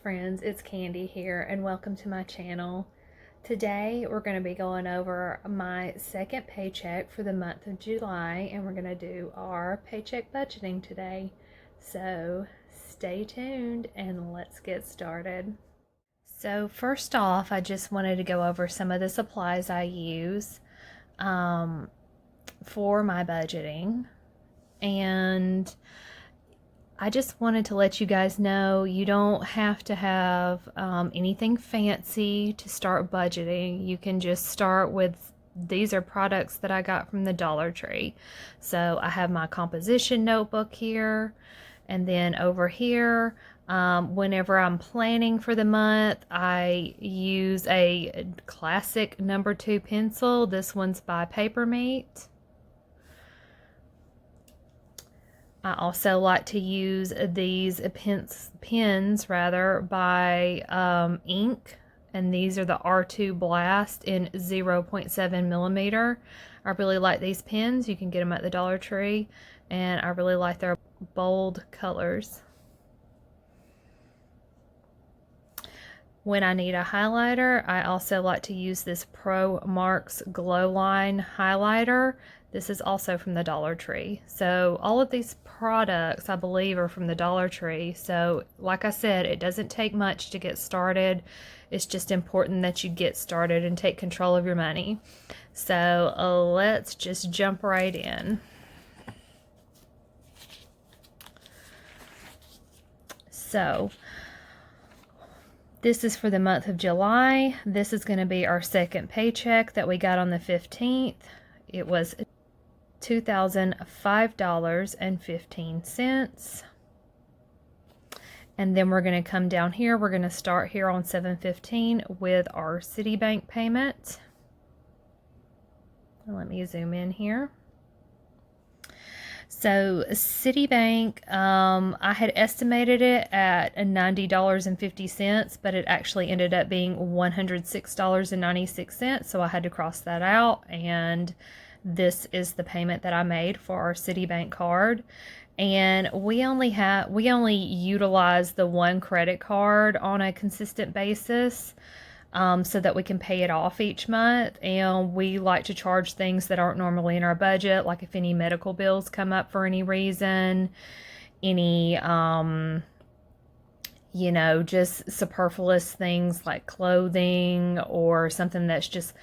friends, it's Candy here and welcome to my channel. Today we're going to be going over my second paycheck for the month of July and we're going to do our paycheck budgeting today. So stay tuned and let's get started. So first off, I just wanted to go over some of the supplies I use for my budgeting, and I just wanted to let you guys know you don't have to have anything fancy to start budgeting. You can just start with, these are products that I got from the Dollar Tree. So I have my composition notebook here, and then over here, whenever I'm planning for the month, I use a classic number 2 pencil. This one's by Papermate. I also like to use these pens by Ink, and these are the R2 Blast in 0.7 millimeter. I really like these pens. You can get them at the Dollar Tree, and I really like their bold colors. When I need a highlighter, I also like to use this Pro Marks Glow Line highlighter. This is also from the Dollar Tree. So all of these products, I believe, are from the Dollar Tree. So like I said, it doesn't take much to get started. It's just important that you get started and take control of your money. So let's just jump right in. So this is for the month of July. This is going to be our second paycheck that we got on the 15th. It was $2,005.15. And then we're going to come down here. We're going to start here on 7/15 with our Citibank payment. Let me zoom in here. So Citibank, I had estimated it at $90.50, but it actually ended up being $106.96. So I had to cross that out, and this is the payment that I made for our Citibank card. And we only utilize the one credit card on a consistent basis, so that we can pay it off each month. And we like to charge things that aren't normally in our budget, like if any medical bills come up for any reason, any just superfluous things like clothing or something that's just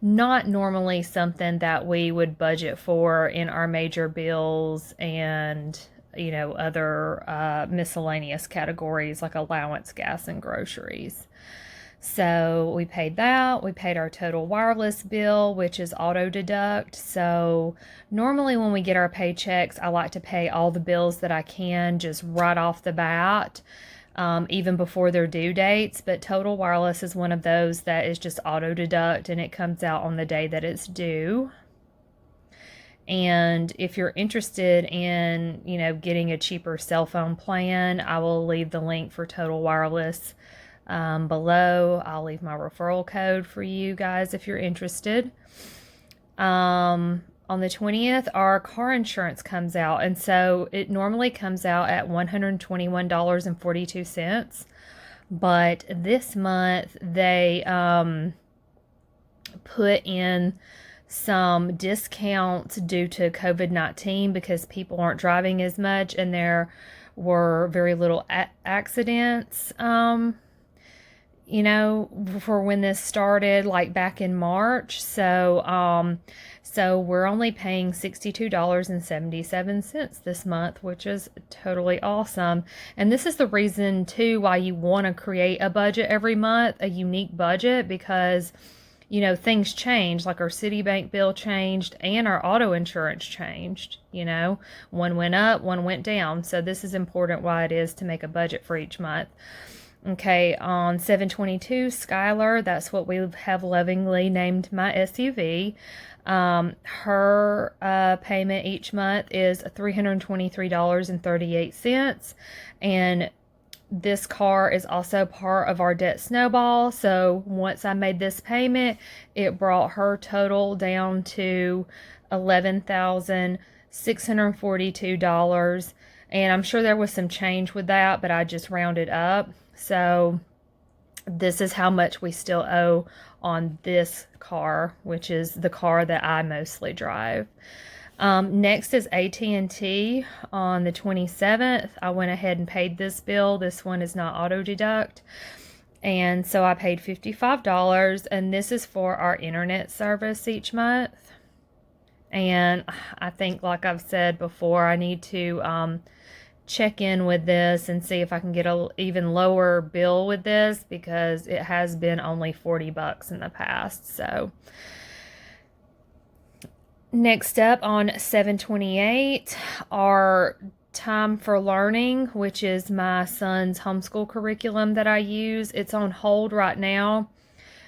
not normally something that we would budget for in our major bills, and other miscellaneous categories like allowance, gas, and groceries. So we paid that. We paid our total wireless bill, which is auto deduct. So normally when we get our paychecks, I like to pay all the bills that I can just right off the bat, even before their due dates. But total wireless is one of those that is just auto deduct, and it comes out on the day that it's due. And if you're interested in, getting a cheaper cell phone plan, I will leave the link for total wireless below. I'll leave my referral code for you guys if you're interested. On the 20th, our car insurance comes out, and so it normally comes out at $121.42, but this month they put in some discounts due to COVID-19 because people aren't driving as much, and there were very little accidents for when this started, like back in March. So we're only paying $62.77 this month, which is totally awesome. And this is the reason too why you want to create a budget every month, a unique budget, because things change. Like our Citibank bill changed and our auto insurance changed. One went up, one went down. So this is important why it is to make a budget for each month. Okay, on 7/22, Skylar, that's what we have lovingly named my SUV. Her payment each month is $323.38, and this car is also part of our debt Snowball. So once I made this payment, it brought her total down to $11,642, and I'm sure there was some change with that, but I just rounded up. So this is how much we still owe on this car, which is the car that I mostly drive. Next is AT&T on the 27th. I went ahead and paid this bill. This one is not auto deduct. And so I paid $55, and this is for our internet service each month. And I think, like I've said before, I need to check in with this and see if I can get an even lower bill with this, because it has been only $40 in the past. So next up on 7/28, our Time for Learning, which is my son's homeschool curriculum that I use. It's on hold right now,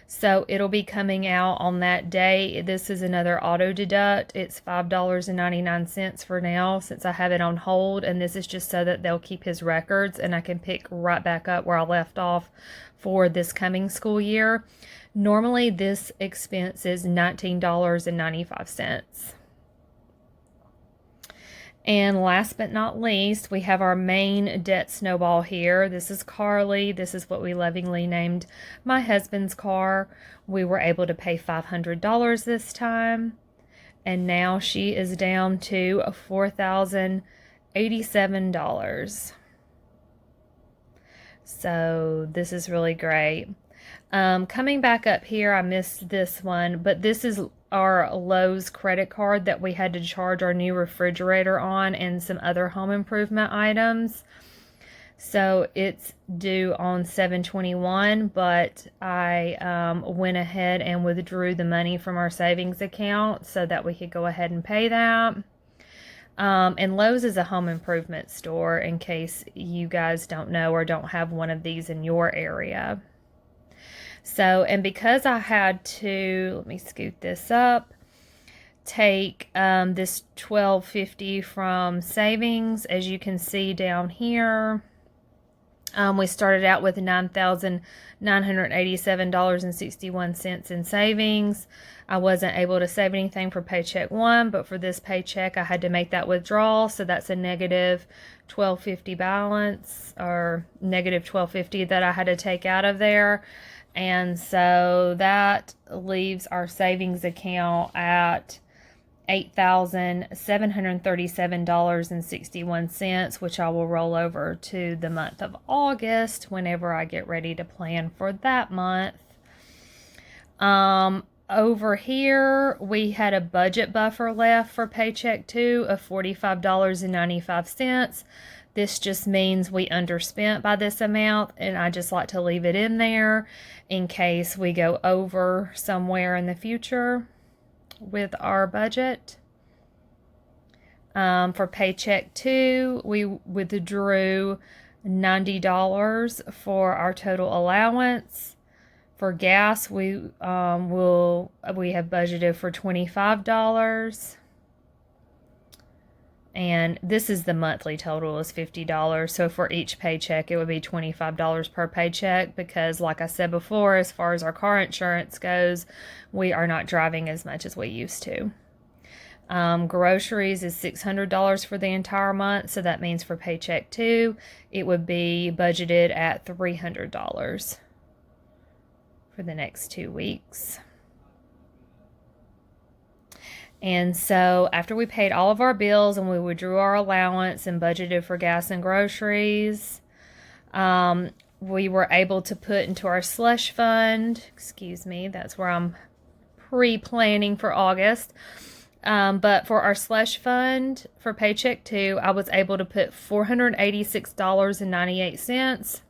so it'll be coming out on that day. This is another auto deduct. It's $5.99 for now, since I have it on hold, and this is just so that they'll keep his records and I can pick right back up where I left off for this coming school year. Normally this expense is $19.95. And last but not least, we have our main debt snowball here. This is Carly. This is what we lovingly named my husband's car. We were able to pay $500 this time, and now she is down to $4,087. So this is really great. Coming back up here, I missed this one, but this is our Lowe's credit card that we had to charge our new refrigerator on and some other home improvement items. So it's due on 7/21, but I went ahead and withdrew the money from our savings account so that we could go ahead and pay that. And Lowe's is a home improvement store, in case you guys don't know or don't have one of these in your area. So, and because I had to, let me scoot this up, take this $12.50 from savings, as you can see down here. We started out with $9,987.61 in savings. I wasn't able to save anything for paycheck 1, but for this paycheck I had to make that withdrawal, so that's a negative $12.50 balance, or negative $12.50 that I had to take out of there. And so that leaves our savings account at $8,737.61, which I will roll over to the month of August whenever I get ready to plan for that month. Over here, we had a budget buffer left for paycheck 2 of $45.95. This just means we underspent by this amount, and I just like to leave it in there in case we go over somewhere in the future with our budget. For paycheck 2, we withdrew $90 for our total allowance. For gas, we have budgeted for $25. And this is the monthly total is $50. So for each paycheck, it would be $25 per paycheck, because like I said before, as far as our car insurance goes, we are not driving as much as we used to. Groceries is $600 for the entire month. So that means for paycheck 2, it would be budgeted at $300 for the next 2 weeks. And so after we paid all of our bills and we withdrew our allowance and budgeted for gas and groceries, we were able to put into our slush fund, excuse me, that's where I'm pre-planning for August. But for our slush fund for paycheck 2, I was able to put $486.98.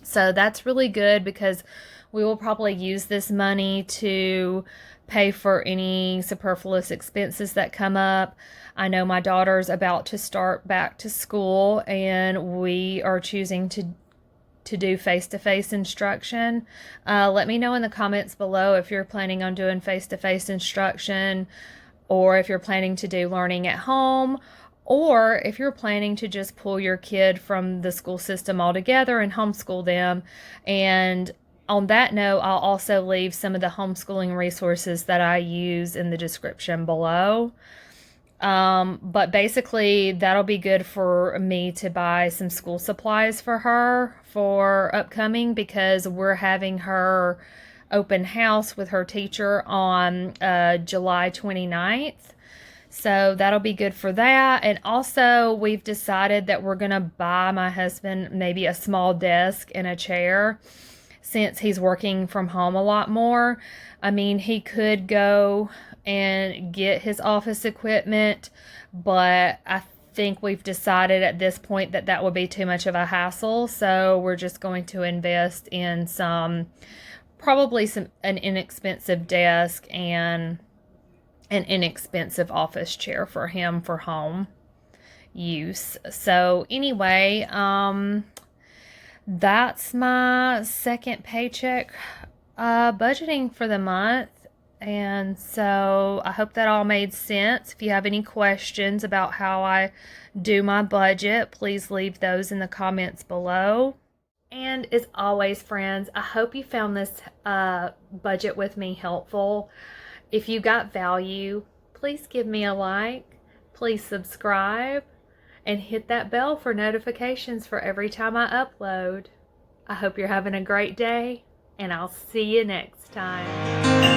So that's really good, because we will probably use this money to pay for any superfluous expenses that come up. I know my daughter's about to start back to school, and we are choosing to do face-to-face instruction. Let me know in the comments below if you're planning on doing face-to-face instruction, or if you're planning to do learning at home, or if you're planning to just pull your kid from the school system altogether and homeschool them. And on that note, I'll also leave some of the homeschooling resources that I use in the description below. But basically, that'll be good for me to buy some school supplies for her for upcoming, because we're having her open house with her teacher on July 29th. So that'll be good for that. And also, we've decided that we're going to buy my husband maybe a small desk and a chair, since he's working from home a lot more. I mean, he could go and get his office equipment, but I think we've decided at this point that that would be too much of a hassle. So we're just going to invest in probably an inexpensive desk and an inexpensive office chair for him for home use. So anyway, that's my second paycheck budgeting for the month. And so I hope that all made sense. If you have any questions about how I do my budget, please leave those in the comments below. And as always, friends, I hope you found this budget with me helpful. If you got value, please give me a like, please subscribe, and hit that bell for notifications for every time I upload. I hope you're having a great day, and I'll see you next time.